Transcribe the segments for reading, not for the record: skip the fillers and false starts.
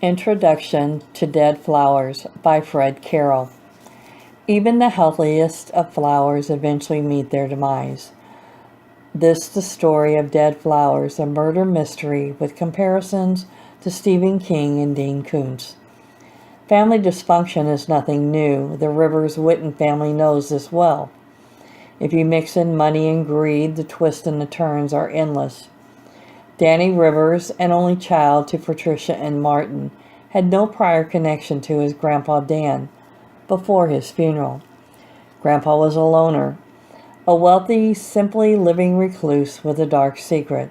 Introduction to Dead Flowers by Fred Carroll. Even the healthiest of flowers eventually meet their demise. This the story of Dead Flowers, a murder mystery with comparisons to Stephen King and Dean Koontz. Family dysfunction is nothing new. The Rivers Witten family knows this well. If you mix in money and greed, the twists and the turns are endless. Danny Rivers, an only child to Patricia and Martin, had no prior connection to his grandpa Dan before his funeral. Grandpa was a loner, a wealthy, simply living recluse with a dark secret.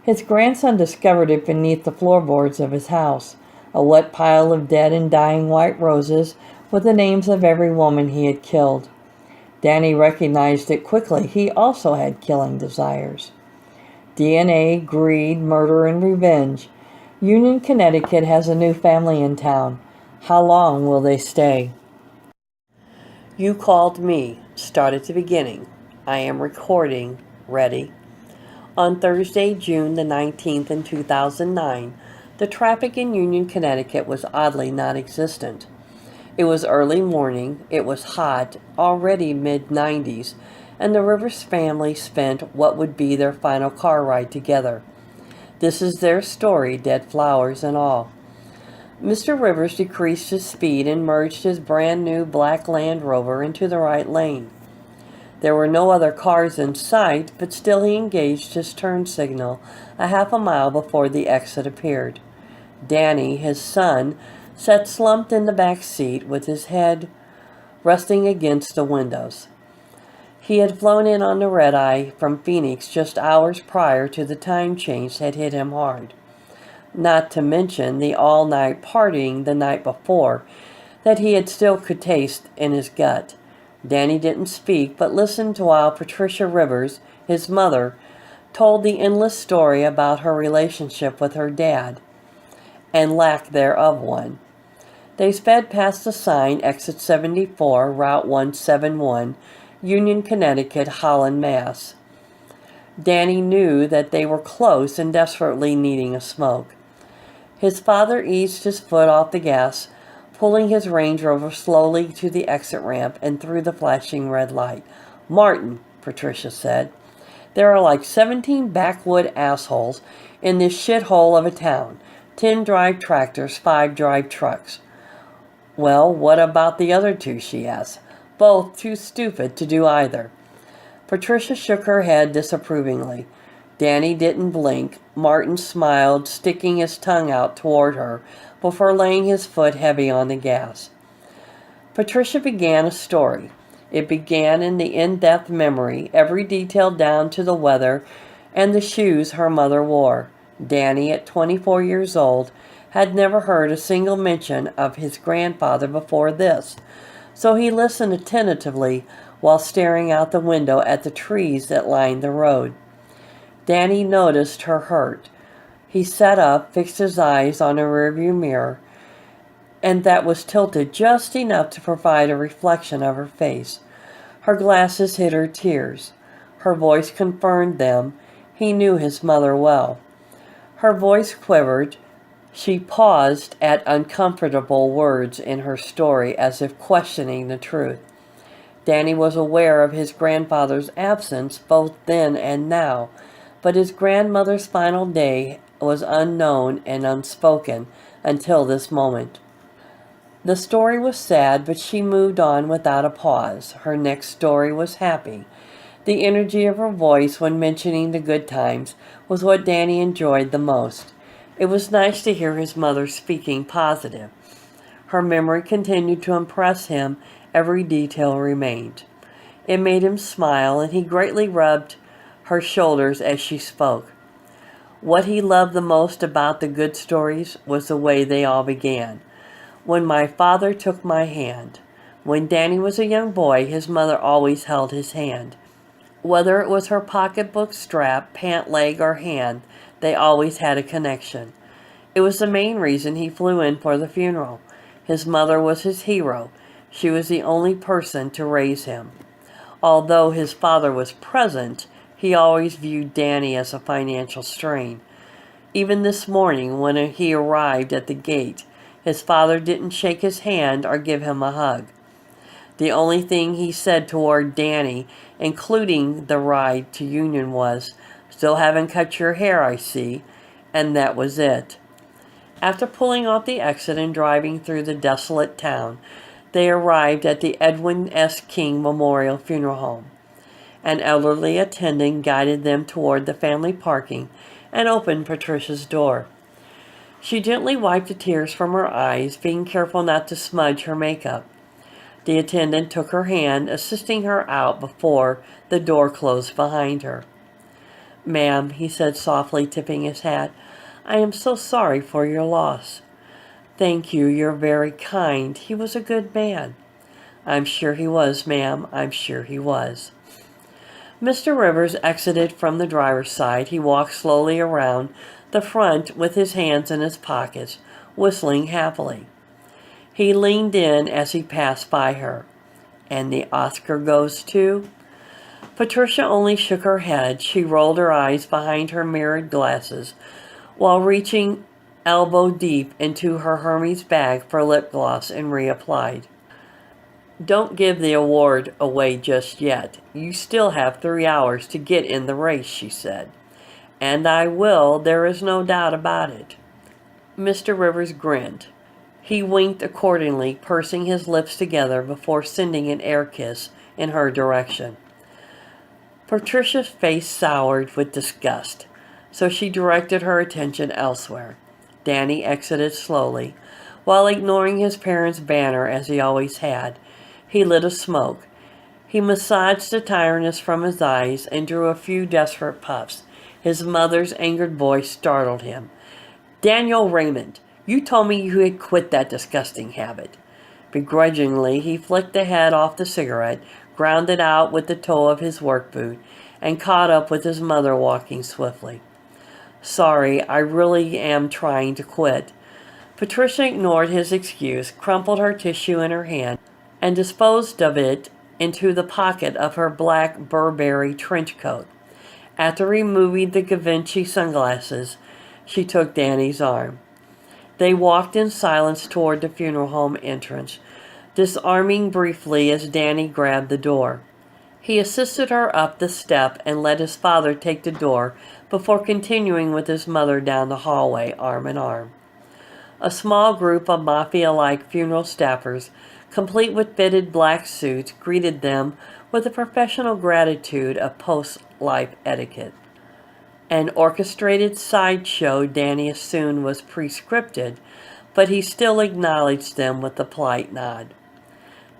His grandson discovered it beneath the floorboards of his house, a wet pile of dead and dying white roses with the names of every woman he had killed. Danny recognized it quickly. He also had killing desires. DNA, greed, murder, and revenge. Union, Connecticut has a new family in town. How long will they stay? You called me. Start at the beginning. I am recording. Ready? On Thursday, June the 19th in 2009, the traffic in Union, Connecticut was oddly non-existent. It was early morning, it was hot, already mid-90s, and the Rivers family spent what would be their final car ride together. This is their story, dead flowers and all. Mr. Rivers decreased his speed and merged his brand new black Land Rover into the right lane. There were no other cars in sight, but still he engaged his turn signal a half a mile before the exit appeared. Danny, his son, sat slumped in the back seat with his head resting against the windows. He had flown in on the red-eye from Phoenix just hours prior to the time change had hit him hard. Not to mention the all-night partying the night before that he had still could taste in his gut. Danny didn't speak, but listened while Patricia Rivers, his mother, told the endless story about her relationship with her dad, and lack thereof one. They sped past the sign, exit 74, Route 171, Union, Connecticut, Holland, Mass. Danny knew that they were close and desperately needing a smoke. His father eased his foot off the gas, pulling his Range Rover slowly to the exit ramp and through the flashing red light. "Martin," Patricia said, "there are like 17 backwood assholes in this shithole of a town. 10 drive tractors, 5 drive trucks." "Well, what about the other 2?" she asked. "Both too stupid to do either." Patricia shook her head disapprovingly. Danny didn't blink. Martin smiled, sticking his tongue out toward her before laying his foot heavy on the gas. Patricia began a story. It began in the in-depth memory, every detail down to the weather and the shoes her mother wore. Danny, at 24 years old, had never heard a single mention of his grandfather before this, so he listened attentively while staring out the window at the trees that lined the road. Danny noticed her hurt. He sat up, fixed his eyes on a rearview mirror, and that was tilted just enough to provide a reflection of her face. Her glasses hid her tears. Her voice confirmed them. He knew his mother well. Her voice quivered. She paused at uncomfortable words in her story as if questioning the truth. Danny was aware of his grandfather's absence both then and now, but his grandmother's final day was unknown and unspoken until this moment. The story was sad, but she moved on without a pause. Her next story was happy. The energy of her voice when mentioning the good times was what Danny enjoyed the most. It was nice to hear his mother speaking positive. Her memory continued to impress him. Every detail remained. It made him smile, and he greatly rubbed her shoulders as she spoke. What he loved the most about the good stories was the way they all began. "When my father took my hand." When Danny was a young boy, his mother always held his hand. Whether it was her pocketbook strap, pant leg, or hand, they always had a connection. It was the main reason he flew in for the funeral. His mother was his hero. She was the only person to raise him. Although his father was present, he always viewed Danny as a financial strain. Even this morning, when he arrived at the gate, his father didn't shake his hand or give him a hug. The only thing he said toward Danny, including the ride to Union, was, "Still haven't cut your hair, I see," and that was it. After pulling off the exit and driving through the desolate town, they arrived at the Edwin S. King Memorial Funeral Home. An elderly attendant guided them toward the family parking and opened Patricia's door. She gently wiped the tears from her eyes, being careful not to smudge her makeup. The attendant took her hand, assisting her out before the door closed behind her. "Ma'am," he said softly, tipping his hat, "I am so sorry for your loss." "Thank you, you're very kind. He was a good man." "I'm sure he was, ma'am. I'm sure he was." Mr. Rivers exited from the driver's side. He walked slowly around the front with his hands in his pockets, whistling happily. He leaned in as he passed by her. "And the Oscar goes to?" Patricia only shook her head. She rolled her eyes behind her mirrored glasses while reaching elbow deep into her Hermes bag for lip gloss and reapplied. "Don't give the award away just yet. You still have 3 hours to get in the race," she said. "And I will, there is no doubt about it." Mr. Rivers grinned. He winked accordingly, pursing his lips together before sending an air kiss in her direction. Patricia's face soured with disgust, so she directed her attention elsewhere. Danny exited slowly, while ignoring his parents' banner as he always had. He lit a smoke. He massaged the tiredness from his eyes and drew a few desperate puffs. His mother's angered voice startled him. "Daniel Raymond, you told me you had quit that disgusting habit." Begrudgingly, he flicked the head off the cigarette, ground it out with the toe of his work boot, and caught up with his mother walking swiftly. "Sorry, I really am trying to quit." Patricia ignored his excuse, crumpled her tissue in her hand, and disposed of it into the pocket of her black Burberry trench coat. After removing the Givenchy sunglasses, she took Danny's arm. They walked in silence toward the funeral home entrance, disarming briefly as Danny grabbed the door. He assisted her up the step and let his father take the door before continuing with his mother down the hallway, arm in arm. A small group of mafia-like funeral staffers, complete with fitted black suits, greeted them with the professional gratitude of post-life etiquette. An orchestrated sideshow Danny assumed was prescripted, but he still acknowledged them with a polite nod.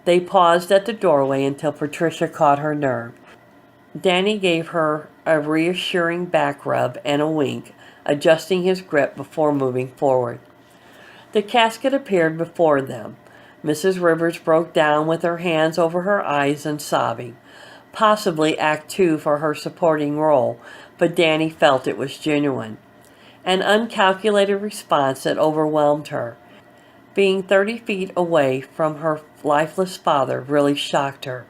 They paused at the doorway until Patricia caught her nerve. Danny gave her a reassuring back rub and a wink, adjusting his grip before moving forward. The casket appeared before them. Mrs. Rivers broke down with her hands over her eyes and sobbing. Possibly Act 2 for her supporting role, but Danny felt it was genuine. An uncalculated response that overwhelmed her. Being 30 feet away from her lifeless father really shocked her,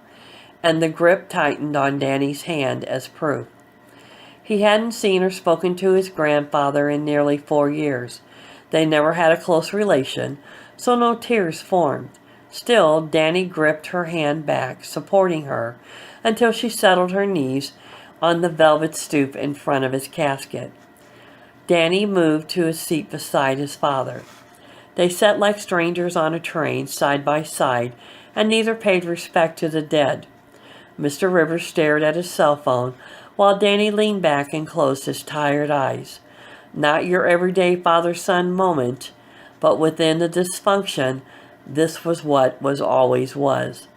and the grip tightened on Danny's hand as proof. He hadn't seen or spoken to his grandfather in nearly 4 years. They never had a close relation, so no tears formed. Still, Danny gripped her hand back, supporting her, until she settled her knees on the velvet stoop in front of his casket. Danny moved to a seat beside his father. They sat like strangers on a train, side by side, and neither paid respect to the dead. Mr. Rivers stared at his cell phone, while Danny leaned back and closed his tired eyes. Not your everyday father-son moment, but within the dysfunction, this was what was always was.